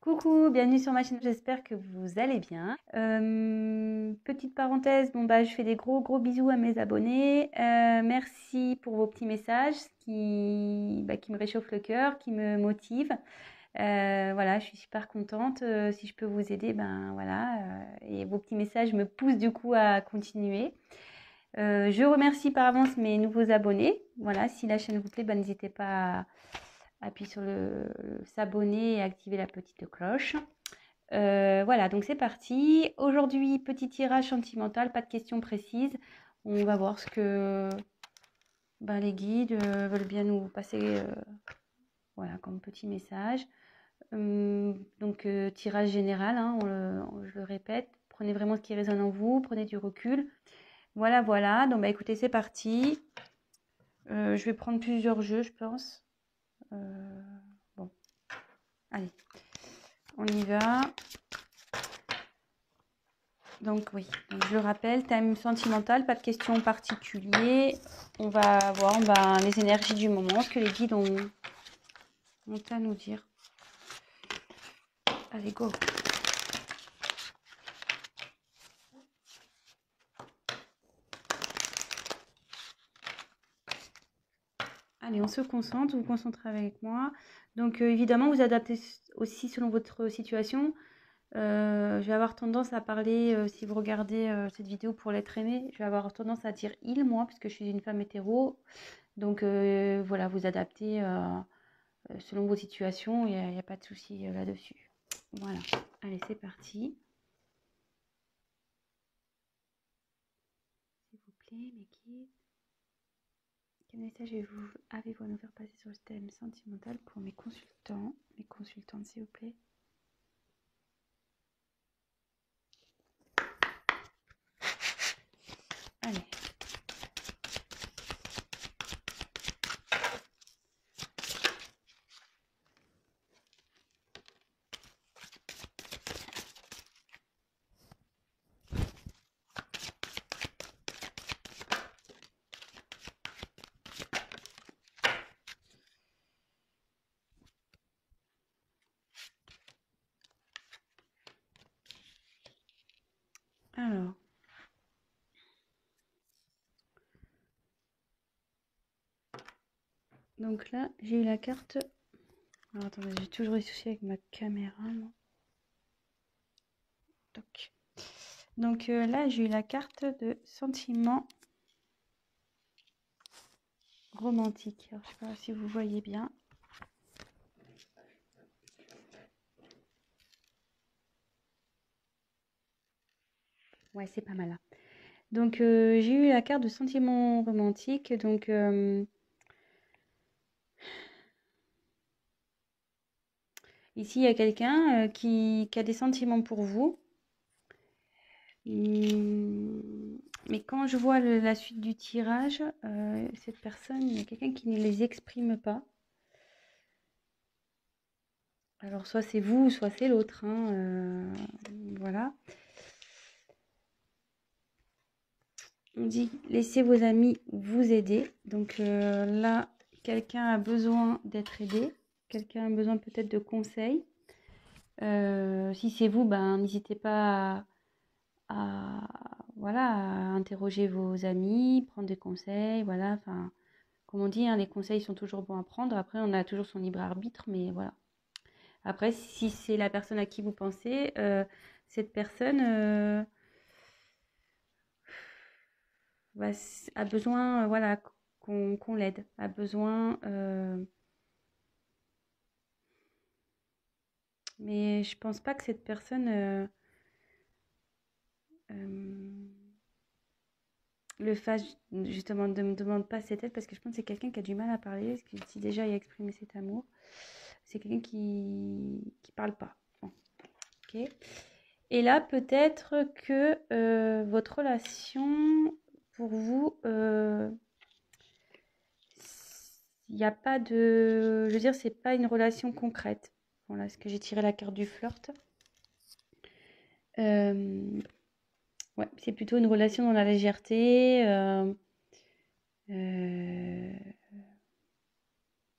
Coucou, bienvenue sur ma chaîne, j'espère que vous allez bien. Petite parenthèse, je fais des gros bisous à mes abonnés. Merci pour vos petits messages qui me réchauffent le cœur, qui me motivent. Voilà, je suis super contente. Si je peux vous aider, et vos petits messages me poussent du coup à continuer. Je remercie par avance mes nouveaux abonnés. Voilà, si la chaîne vous plaît, n'hésitez pas à appuyer sur le s'abonner et activer la petite cloche. Voilà, donc c'est parti. Aujourd'hui, petit tirage sentimental, pas de questions précises. On va voir ce que les guides veulent bien nous passer voilà, comme petit message. Tirage général, hein, je le répète. Prenez vraiment ce qui résonne en vous, prenez du recul. Voilà. Donc, écoutez, c'est parti. Je vais prendre plusieurs jeux, je pense. Bon, allez, on y va. Donc oui, donc je le rappelle, thème sentimental, pas de questions particulières. On va voir les énergies du moment, ce que les guides ont à nous dire. Allez, go. Allez, on se concentre, vous vous concentrez avec moi. Donc évidemment, vous adaptez aussi selon votre situation. Je vais avoir tendance à parler, si vous regardez cette vidéo pour l'être aimé, je vais avoir tendance à dire il, moi, puisque je suis une femme hétéro. Donc voilà, vous adaptez selon vos situations, il n'y a pas de souci là-dessus. Voilà, allez, c'est parti. S'il vous plaît, mes guides. Quel message avez-vous à nous faire passer sur le thème sentimental pour mes consultantes, s'il vous plaît? Allez. Alors. Donc là, j'ai eu la carte. Alors attendez, j'ai toujours des soucis avec ma caméra, moi. Donc là, j'ai eu la carte de sentiment romantique. Alors, je sais pas si vous voyez bien. Ouais, c'est pas mal là. Donc j'ai eu la carte de sentiment romantique. Donc ici, il y a quelqu'un qui a des sentiments pour vous. Mais quand je vois la suite du tirage, cette personne, il y a quelqu'un qui ne les exprime pas. Alors, soit c'est vous, soit c'est l'autre, hein, voilà. On dit laissez vos amis vous aider. Donc là, quelqu'un a besoin d'être aidé. Quelqu'un a besoin peut-être de conseils. Si c'est vous, n'hésitez pas voilà, à interroger vos amis, prendre des conseils. Voilà, enfin, comme on dit, hein, les conseils sont toujours bons à prendre. Après, on a toujours son libre arbitre, mais voilà. Après, si c'est la personne à qui vous pensez, cette personne a besoin, voilà, qu'on l'aide, a besoin. Mais je pense pas que cette personne le fasse, justement, ne me demande pas cette aide parce que je pense que c'est quelqu'un qui a du mal à parler, parce que si déjà il a exprimé cet amour, c'est quelqu'un qui parle pas. Bon, ok. Et là, peut-être que votre relation, pour vous, il n'y a pas de... Je veux dire, c'est pas une relation concrète. Voilà, est-ce que j'ai tiré la carte du flirt? Ouais, c'est plutôt une relation dans la légèreté.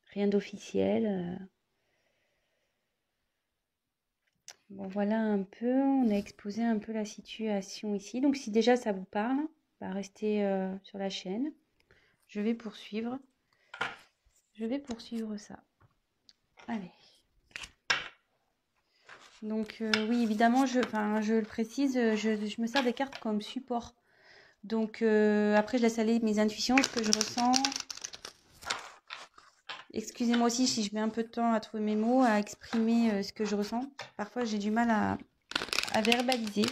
Rien d'officiel. Bon, voilà un peu, on a exposé un peu la situation ici. Donc, si déjà ça vous parle, bah, restez sur la chaîne. Je vais poursuivre. Je vais poursuivre ça. Allez. Donc, oui, évidemment, je le précise, je me sers des cartes comme support. Donc, après, je laisse aller mes intuitions, ce que je ressens. Excusez-moi aussi si je mets un peu de temps à trouver mes mots, à exprimer ce que je ressens. Parfois, j'ai du mal à verbaliser.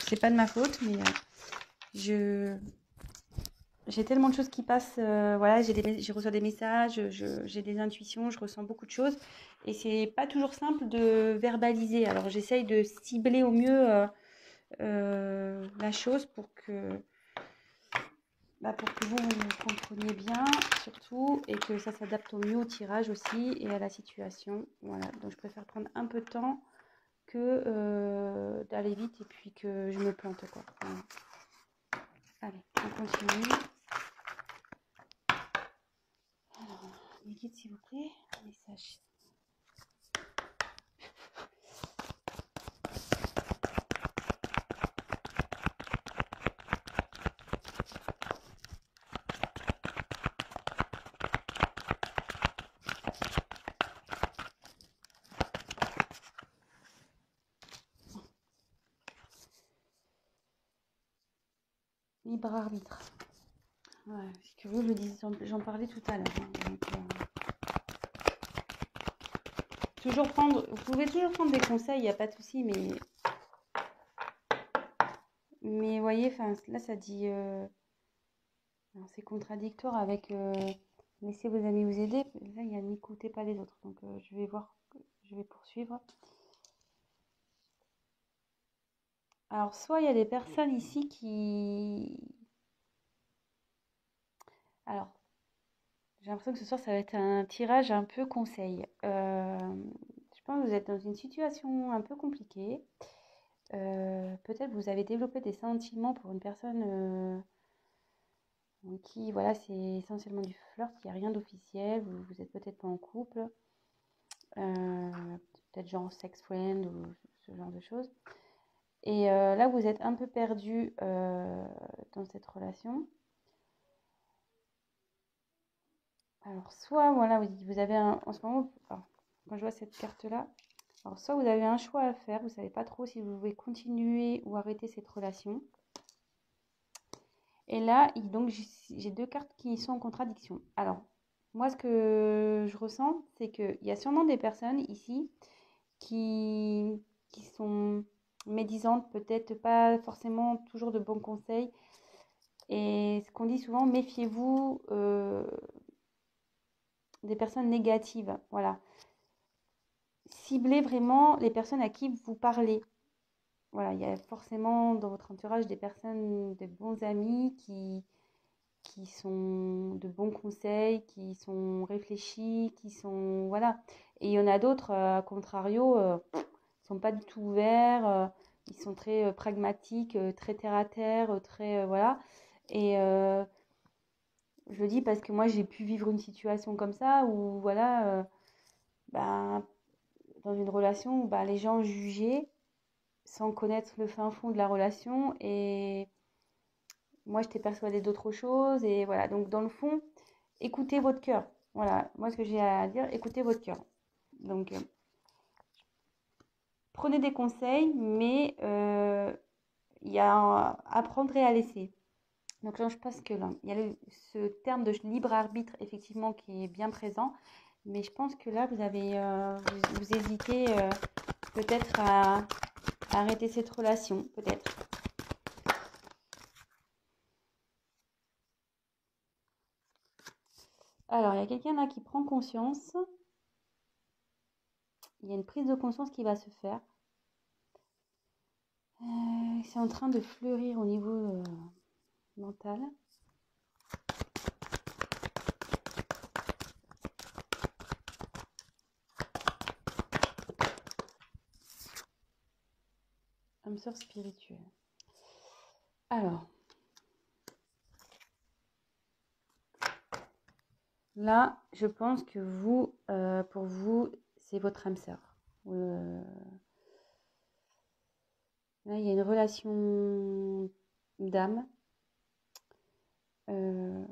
C'est pas de ma faute, mais j'ai tellement de choses qui passent. Voilà, je reçois des messages, j'ai des intuitions, je ressens beaucoup de choses. Et c'est pas toujours simple de verbaliser. Alors, j'essaye de cibler au mieux la chose pour que vous compreniez bien, surtout, et que ça s'adapte au mieux au tirage aussi et à la situation. Voilà, donc je préfère prendre un peu de temps que d'aller vite et puis que je me plante, quoi. Voilà. Allez, on continue. Alors, mes guides, s'il vous plaît, message. Libre arbitre. Ouais, c'est curieux, j'en parlais tout à l'heure. Hein, donc, vous pouvez toujours prendre des conseils, il n'y a pas de souci, mais voyez, là ça dit, c'est contradictoire avec laissez vos amis vous aider. Là, il y a n'écoutez pas les autres, donc je vais voir, je vais poursuivre. Alors, soit il y a des personnes ici Alors, j'ai l'impression que ce soir, ça va être un tirage un peu conseil. Je pense que vous êtes dans une situation un peu compliquée. Peut-être vous avez développé des sentiments pour une personne qui, voilà, c'est essentiellement du flirt, il n'y a rien d'officiel, vous êtes peut-être pas en couple, euh, peut-être genre sex friend ou ce genre de choses. Et là, vous êtes un peu perdu dans cette relation. Alors, soit, voilà, vous avez en ce moment, alors, quand je vois cette carte-là, alors soit vous avez un choix à faire, vous ne savez pas trop si vous voulez continuer ou arrêter cette relation. Et là, donc, j'ai deux cartes qui sont en contradiction. Alors, moi, ce que je ressens, c'est qu'il y a sûrement des personnes ici qui sont médisantes, peut-être pas forcément toujours de bons conseils. Et ce qu'on dit souvent, méfiez-vous des personnes négatives. Voilà. Ciblez vraiment les personnes à qui vous parlez. Voilà, il y a forcément dans votre entourage des personnes, de bons amis qui sont de bons conseils, qui sont réfléchis, qui sont... Voilà. Et il y en a d'autres, à contrario, sont pas du tout ouverts, ils sont très pragmatiques, très terre à terre, très... voilà. Et je le dis parce que moi, j'ai pu vivre une situation comme ça où, voilà, ben, dans une relation où ben, les gens jugeaient sans connaître le fin fond de la relation et moi, j'étais persuadée d'autre chose et voilà. Donc, dans le fond, écoutez votre cœur. Voilà, moi, ce que j'ai à dire, écoutez votre cœur. Donc, prenez des conseils, mais il y a apprendre et à laisser. Donc là, je pense que là, il y a ce terme de libre arbitre, effectivement, qui est bien présent. Mais je pense que là, vous hésitez peut-être à arrêter cette relation, peut-être. Alors, il y a quelqu'un là qui prend conscience. Il y a une prise de conscience qui va se faire. C'est en train de fleurir au niveau mental. Âme sœur spirituelle. Alors, là, je pense que pour vous, c'est votre âme sœur. Là, il y a une relation d'âme. Euh,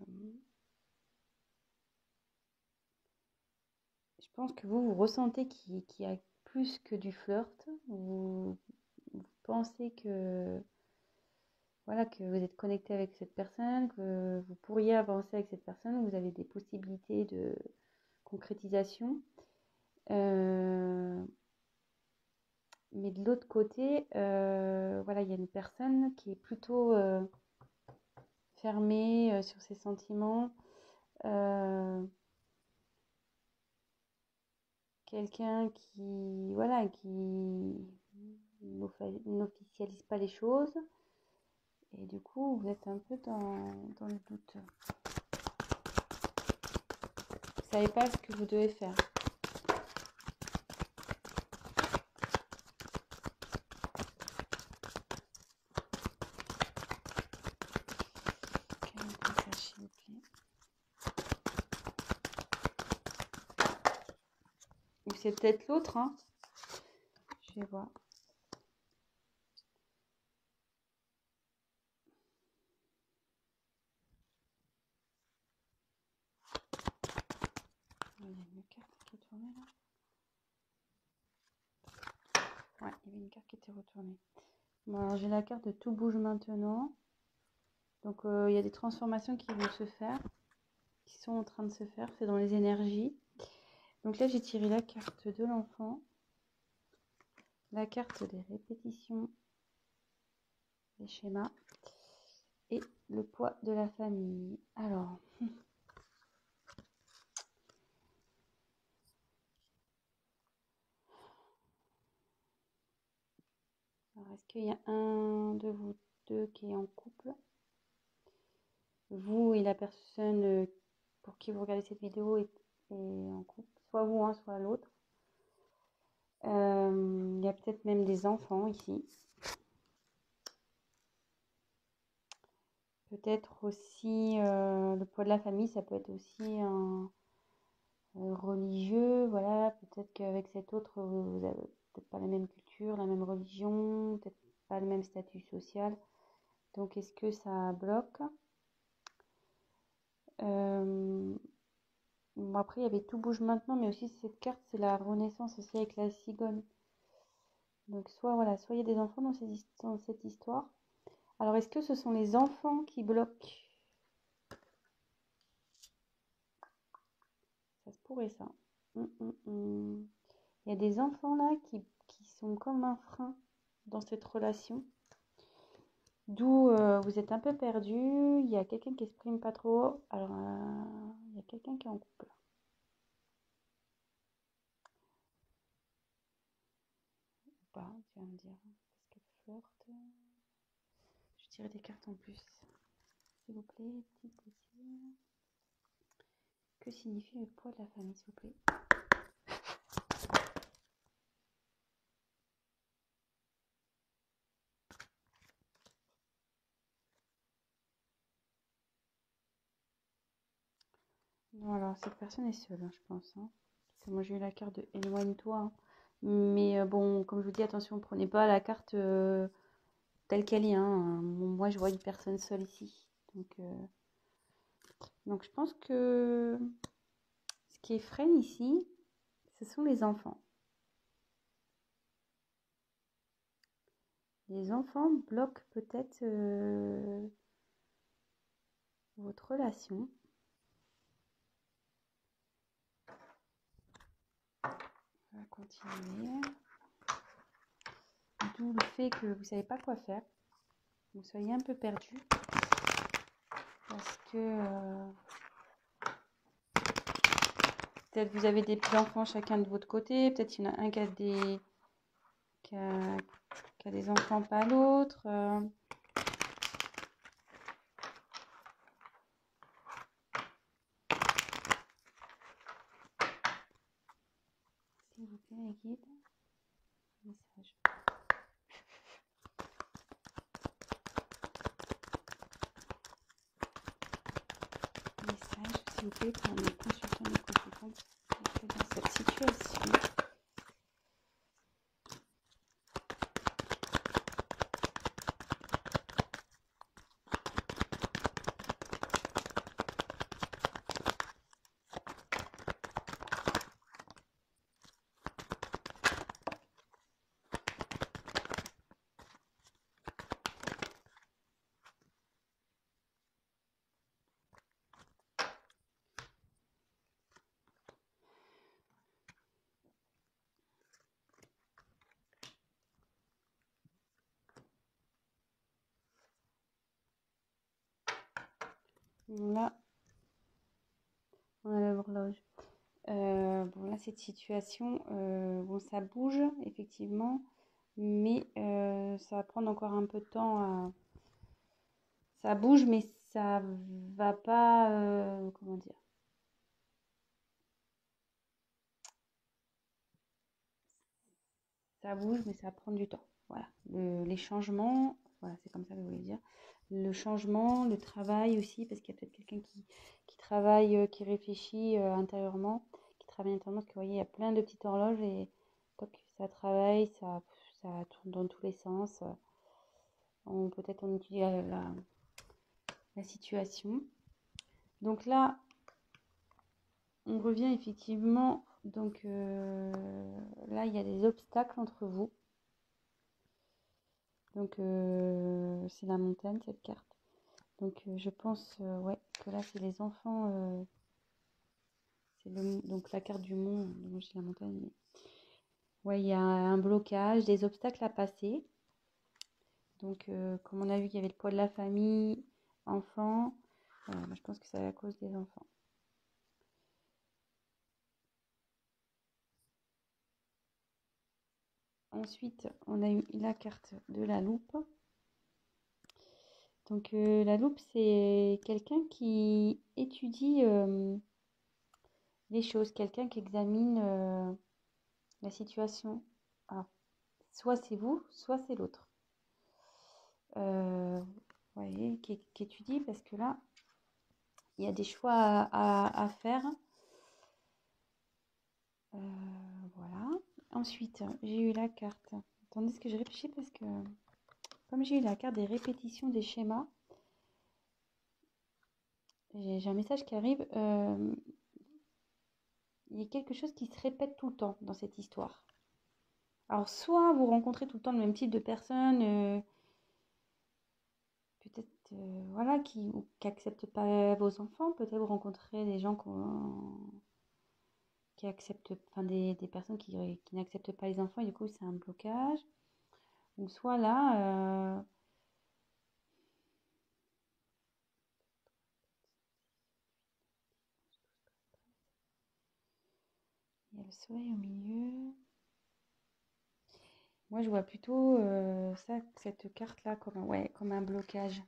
je pense que vous ressentez qu'il y a plus que du flirt. Vous pensez que, voilà, que vous êtes connecté avec cette personne, que vous pourriez avancer avec cette personne, vous avez des possibilités de concrétisation. Mais de l'autre côté, voilà, il y a une personne qui est plutôt fermée sur ses sentiments. Quelqu'un qui, voilà, qui n'officialise pas les choses. Et du coup, vous êtes un peu dans le doute. Vous ne savez pas ce que vous devez faire. Quel message, s'il vous plaît. Ou c'est peut-être l'autre, hein. Je vais voir. Il y a une carte qui est tournée là. Ouais, il y avait une carte qui était retournée. Bon, alors j'ai la carte de tout bouge maintenant. Donc il y a des transformations qui vont se faire, qui sont en train de se faire. C'est dans les énergies. Donc là, j'ai tiré la carte de l'enfant, la carte des répétitions, des schémas et le poids de la famille. Alors, est-ce qu'il y a un de vous deux qui est en couple? Vous et la personne pour qui vous regardez cette vidéo est en couple, soit vous, hein, soit l'autre. Il y a peut-être même des enfants ici. Peut-être aussi le poids de la famille, ça peut être aussi un religieux. Voilà, peut-être qu'avec cet autre, vous n'avez peut-être pas la même culture, la même religion, peut-être pas le même statut social. Donc, est-ce que ça bloque? Bon, après, il y avait tout bouge maintenant, mais aussi cette carte, c'est la renaissance aussi avec la cigogne. Donc, soit voilà, soit il y a des enfants dans cette histoire. Alors, est-ce que ce sont les enfants qui bloquent? Ça se pourrait, ça. Il y a des enfants là qui sont comme un frein dans cette relation. D'où vous êtes un peu perdu. Il y a quelqu'un qui exprime pas trop. Alors, il y a quelqu'un qui est en couple. Ou pas, tu vas me dire. Parce qu'elle flirte. Je tire des cartes en plus. S'il vous plaît, petite bêtise. Que signifie le poids de la famille, s'il vous plaît? Non, alors cette personne est seule, hein, je pense. Hein. Moi, j'ai eu la carte de éloigne-toi. Hein. Mais bon, comme je vous dis, attention, prenez pas la carte telle qu'elle est. Hein. Moi, je vois une personne seule ici. Donc je pense que ce qui freine ici, ce sont les enfants. Les enfants bloquent peut-être votre relation. On va continuer. D'où le fait que vous ne savez pas quoi faire. Vous soyez un peu perdu. Parce que peut-être vous avez des petits-enfants chacun de votre côté. Peut-être il y en a un qui a des enfants, pas l'autre. S'il vous plaît, les guides. Message. Message, s'il vous plaît, pour mes consultants et consultantes dans cette situation. Là, on a l'horloge. Bon, là, cette situation, bon, ça bouge, effectivement, mais ça va prendre encore un peu de temps à... Ça bouge, mais ça va pas... comment dire? Ça bouge, mais ça va prendre du temps. Voilà. Les changements, voilà, c'est comme ça que je voulais dire. Le changement, le travail aussi, parce qu'il y a peut-être quelqu'un qui travaille, qui réfléchit intérieurement, qui travaille intérieurement, parce que vous voyez, il y a plein de petites horloges et toc, ça travaille, ça tourne dans tous les sens. Peut-être on étudie la situation. Donc là, on revient effectivement. Donc là, il y a des obstacles entre vous. Donc c'est la montagne, cette carte. Donc je pense ouais, que là, c'est les enfants. Donc la carte du mont. Moi, j'ai la montagne. Mais... ouais, il y a un blocage, des obstacles à passer. Donc comme on a vu qu'il y avait le poids de la famille, enfants. Moi, je pense que c'est à cause des enfants. Ensuite, on a eu la carte de la loupe. Donc la loupe, c'est quelqu'un qui étudie les choses, quelqu'un qui examine la situation. Alors, soit c'est vous, soit c'est l'autre. Vous voyez, qui étudie parce que là, il y a des choix à faire. Voilà. Ensuite, j'ai eu la carte. Attendez, ce que je réfléchis parce que comme j'ai eu la carte des répétitions des schémas, j'ai un message qui arrive. Il y a quelque chose qui se répète tout le temps dans cette histoire. Alors, soit vous rencontrez tout le temps le même type de personnes, peut-être voilà, qui n'acceptent pas vos enfants, peut-être vous rencontrez des gens qui acceptent, enfin des personnes qui n'acceptent pas les enfants et du coup c'est un blocage. Ou soit là, il y a le soleil au milieu. Moi je vois plutôt cette carte-là comme un blocage.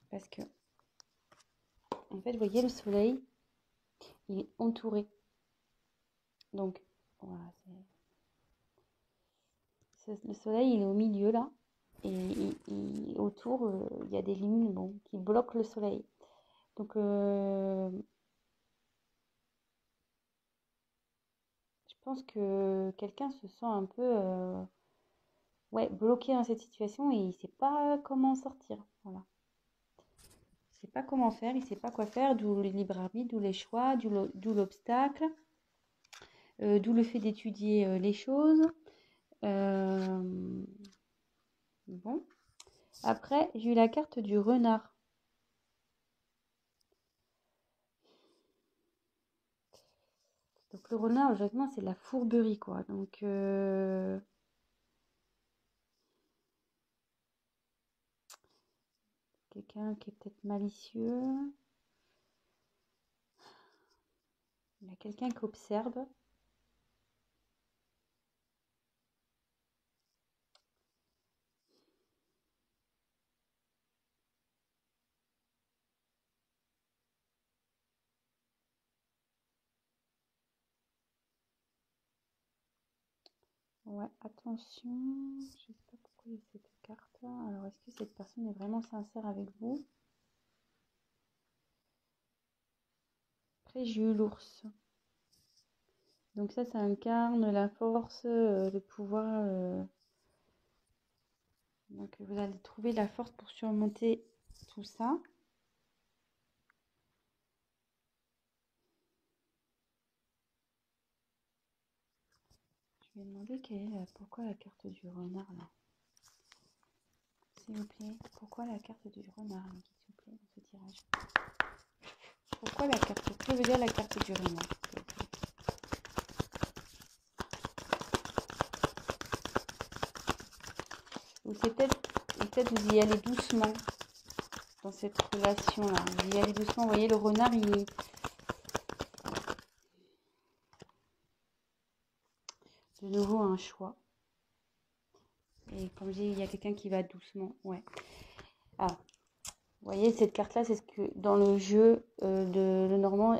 Parce que, en fait, vous voyez, le soleil, il est entouré. Donc, voilà, le soleil, il est au milieu, là. Et autour, il y a des lignes bon, qui bloquent le soleil. Donc, je pense que quelqu'un se sent un peu ouais, bloqué dans cette situation et il ne sait pas comment en sortir. Voilà. Il ne sait pas comment faire, il ne sait pas quoi faire, d'où le libre arbitre, d'où les choix, d'où l'obstacle, d'où le fait d'étudier les choses. Bon. Après, j'ai eu la carte du renard. Donc le renard, logiquement, c'est de la fourberie, quoi. Donc quelqu'un qui est peut-être malicieux. Il y a quelqu'un qui observe. Ouais, attention. Je ne sais pas pourquoi il y a cette carte. Alors, est-ce que cette personne est vraiment sincère avec vous? Après, j'ai eu l'ours. Donc ça incarne la force, le pouvoir. Donc vous allez trouver la force pour surmonter tout ça. Je vais demander pourquoi la carte du renard là. S'il vous plaît, pourquoi la carte du renard, s'il vous plaît, dans ce tirage? Pourquoi la carte? Que veut dire la carte du renard? Ou c'est peut-être vous y allez doucement dans cette relation-là. Je vais y aller doucement. Vous voyez, le renard, il... De nouveau, un choix. Et comme je dis, il y a quelqu'un qui va doucement. Ouais. Ah, vous voyez, cette carte-là, c'est ce que dans le jeu de Lenormand,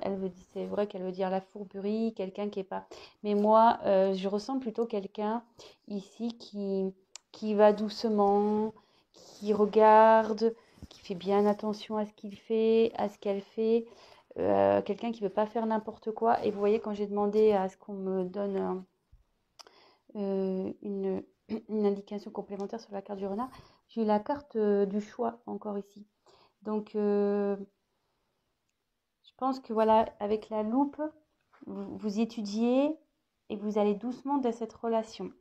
c'est vrai qu'elle veut dire la fourberie, quelqu'un qui est pas. Mais moi, je ressens plutôt quelqu'un ici qui va doucement, qui regarde, qui fait bien attention à ce qu'il fait, à ce qu'elle fait. Quelqu'un qui ne veut pas faire n'importe quoi. Et vous voyez, quand j'ai demandé à ce qu'on me donne une indication complémentaire sur la carte du renard, j'ai eu la carte du choix encore ici. Donc, je pense que voilà, avec la loupe, vous étudiez et vous allez doucement dans cette relation.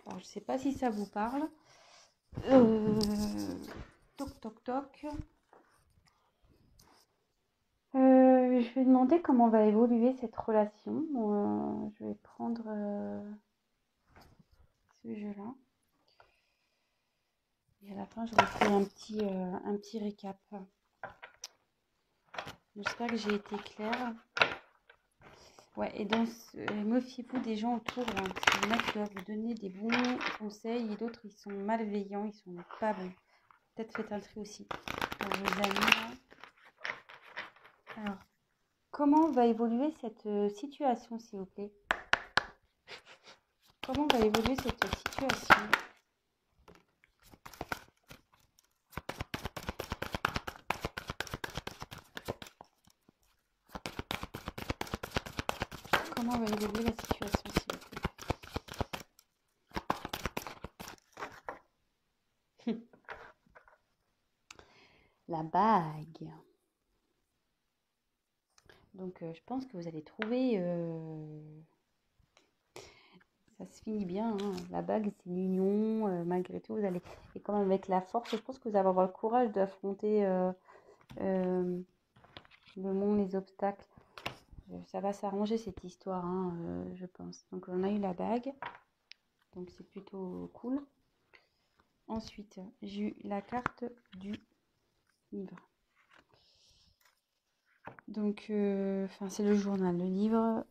Alors, je ne sais pas si ça vous parle. Toc, toc, toc. Je vais demander comment va évoluer cette relation. Je vais prendre ce jeu-là. Et à la fin, je refais un petit récap. J'espère que j'ai été claire. Ouais, et donc, méfiez-vous des gens autour, hein, parce qu'il y en a qui doivent vous donner des bons conseils et d'autres, ils sont malveillants, ils sont pas bons. Peut-être faites un tri aussi pour vos amis. Là. Alors, comment va évoluer cette situation, s'il vous plaît? Comment va évoluer cette situation? Comment va évoluer la situation, s'il vous plaît? La bague. Donc, je pense que vous allez trouver... ça se finit bien. Hein. La bague, c'est l'union. Malgré tout, vous allez... Et quand même avec la force, je pense que vous allez avoir le courage d'affronter le monde, les obstacles. Ça va s'arranger cette histoire, hein, je pense. Donc, on a eu la bague. Donc, c'est plutôt cool. Ensuite, j'ai eu la carte du livre. Donc, c'est le journal, le livre.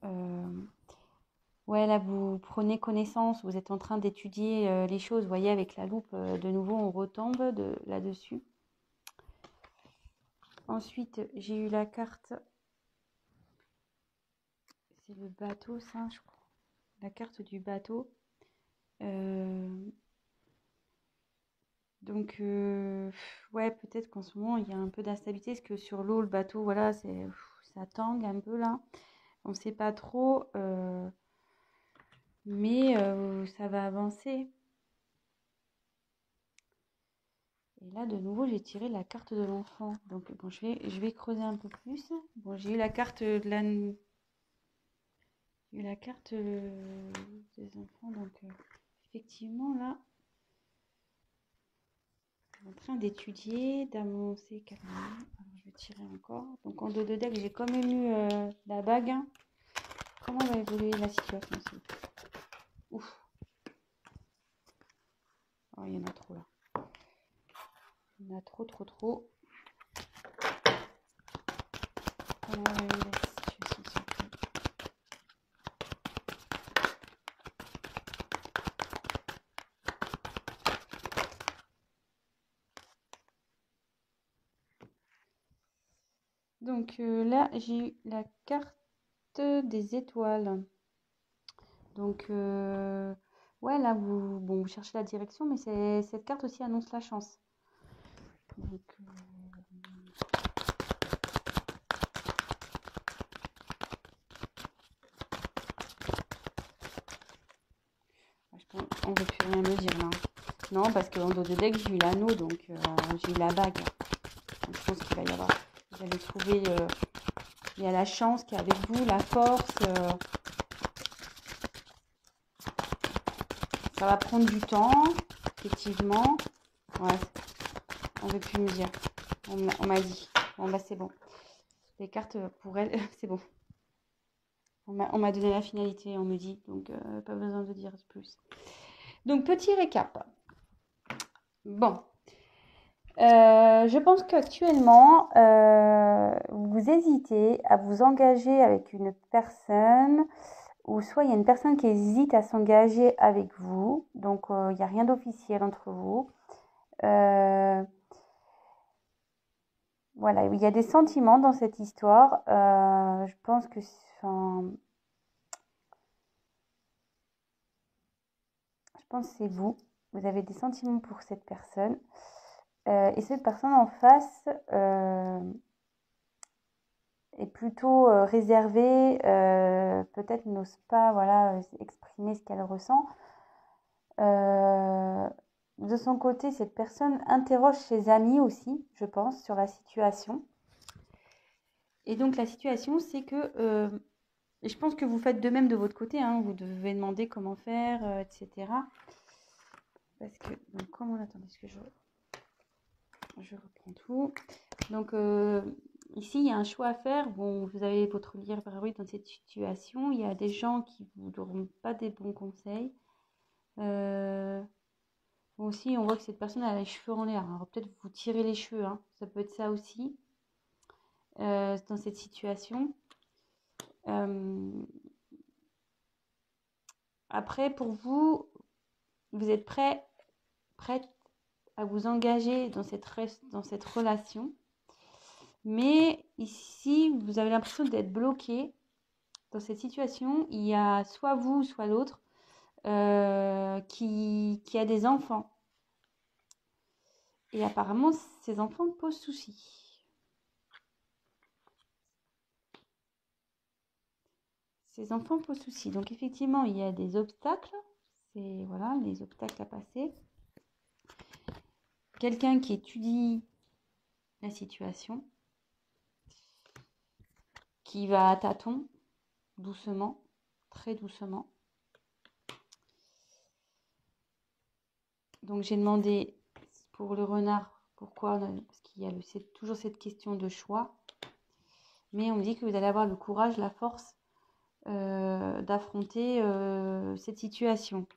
Ouais, là, vous prenez connaissance, vous êtes en train d'étudier les choses. Vous voyez, avec la loupe, de nouveau, on retombe là-dessus. Ensuite, j'ai eu la carte. C'est le bateau, ça, je crois. La carte du bateau. Donc, ouais, peut-être qu'en ce moment, il y a un peu d'instabilité. Parce que sur l'eau, le bateau, voilà, ça tangue un peu là. On ne sait pas trop. Mais ça va avancer. Et là, de nouveau, j'ai tiré la carte de l'enfant. Donc, bon, je vais creuser un peu plus. Bon, j'ai eu la carte de la... J'ai eu la carte des enfants. Donc, effectivement, là, en train d'étudier, d'avancer calmement. Alors, je vais tirer encore. Donc, en dos de deck, j'ai quand même eu la bague. Comment va évoluer la situation, s'il vous plaît? Ouf. Oh, il y en a trop, là. Il y en a trop, trop, trop. Comment va évoluer la situation, s'il vous plaît? Donc, là, j'ai eu la carte des étoiles. Donc, ouais, là, vous cherchez la direction, mais cette carte aussi annonce la chance. Donc, on ne veut plus rien me dire là. Non, parce qu'en dos de deck, j'ai eu l'anneau, donc j'ai eu la bague. Donc, je pense qu'il va y avoir... Vous allez trouver... il y a la chance qui est avec vous, la force... ça va prendre du temps, effectivement. Ouais, on ne veut plus me dire. On m'a dit. Bon, bah c'est bon. Les cartes, pour elle, c'est bon. On m'a donné la finalité, on me dit. Donc, pas besoin de dire plus. Donc, petit récap. Bon. Je pense qu'actuellement, vous hésitez à vous engager avec une personne, ou soit il y a une personne qui hésite à s'engager avec vous, donc il n'y a rien d'officiel entre vous. Euh, voilà, il y a des sentiments dans cette histoire. Je pense que, enfin, je pense que c'est vous. Vous avez des sentiments pour cette personne. Et cette personne en face est plutôt réservée, peut-être n'ose pas voilà, exprimer ce qu'elle ressent. Euh, de son côté, cette personne interroge ses amis aussi, je pense, sur la situation. Et donc la situation, c'est que, et je pense que vous faites de même de votre côté, hein, vous devez demander comment faire, etc. Parce que, donc, comment, attendez, est-ce que je reprends tout. Donc, ici, il y a un choix à faire. Bon, vous avez votre libre arbitre dans cette situation. Il y a des gens qui vous donneront pas des bons conseils. Euh, bon, aussi, on voit que cette personne a les cheveux en l'air. Alors, peut-être vous tirez les cheveux, hein. Ça peut être ça aussi, dans cette situation. Euh, après, pour vous, vous êtes prête à vous engager dans cette relation. Mais ici, vous avez l'impression d'être bloqué dans cette situation. Il y a soit vous, soit l'autre qui a des enfants. Et apparemment, ces enfants posent souci. Ces enfants posent souci. Donc effectivement, il y a des obstacles. C'est voilà, les obstacles à passer. Quelqu'un qui étudie la situation, qui va à tâtons, doucement, très doucement. Donc j'ai demandé pour le renard pourquoi, parce qu'il y a toujours cette question de choix. Mais on me dit que vous allez avoir le courage, la force d'affronter cette situation.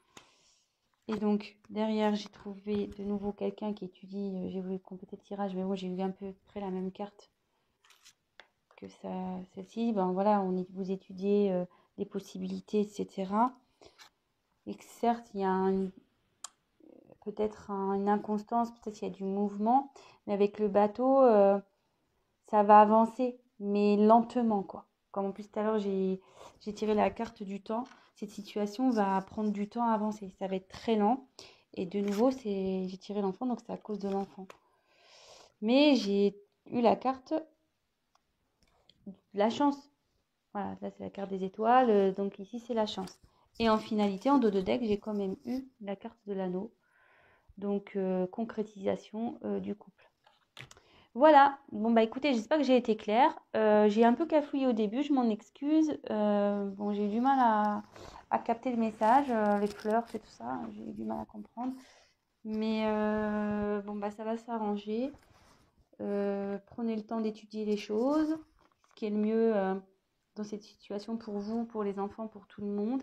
Et donc derrière j'ai trouvé de nouveau quelqu'un qui étudie, j'ai voulu compléter le tirage, mais bon j'ai eu à peu près la même carte que celle-ci. Ben voilà, vous étudiez les possibilités, etc. Et que certes il y a peut-être une inconstance, peut-être qu'il y a du mouvement, mais avec le bateau, ça va avancer, mais lentement, quoi. Comme en plus tout à l'heure, j'ai tiré la carte du temps. Cette situation va prendre du temps à avancer. Ça va être très lent. Et de nouveau, j'ai tiré l'enfant, donc c'est à cause de l'enfant. Mais j'ai eu la carte de la chance. Voilà, là c'est la carte des étoiles, donc ici c'est la chance. Et en finalité, en dos de deck, j'ai quand même eu la carte de l'anneau. Donc concrétisation du couple. Voilà, bon bah écoutez, j'espère que j'ai été claire. J'ai un peu cafouillé au début, je m'en excuse. Bon, j'ai eu du mal à capter le message, les fleurs, c'est tout ça, j'ai eu du mal à comprendre. Mais bon bah ça va s'arranger. Prenez le temps d'étudier les choses, ce qui est le mieux dans cette situation pour vous, pour les enfants, pour tout le monde.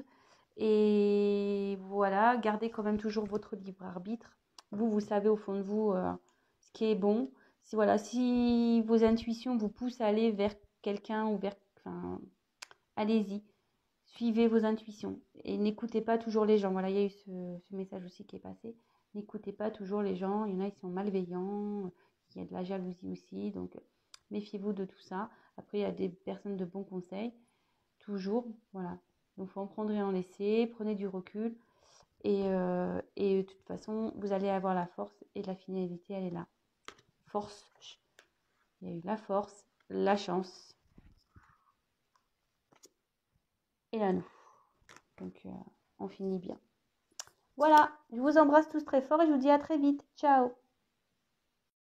Et voilà, gardez quand même toujours votre libre arbitre. Vous savez au fond de vous ce qui est bon. Si, voilà, si vos intuitions vous poussent à aller vers quelqu'un ou vers... Enfin, allez-y, suivez vos intuitions. Et n'écoutez pas toujours les gens. Voilà, il y a eu ce message aussi qui est passé. N'écoutez pas toujours les gens. Il y en a qui sont malveillants. Il y a de la jalousie aussi. Donc, méfiez-vous de tout ça. Après, il y a des personnes de bons conseils. Toujours, voilà. Donc, il faut en prendre et en laisser. Prenez du recul. Et de toute façon, vous allez avoir la force et la finalité, elle est là. Force. Il y a eu la force, la chance et l'anneau. Donc, on finit bien. Voilà, je vous embrasse tous très fort et je vous dis à très vite. Ciao!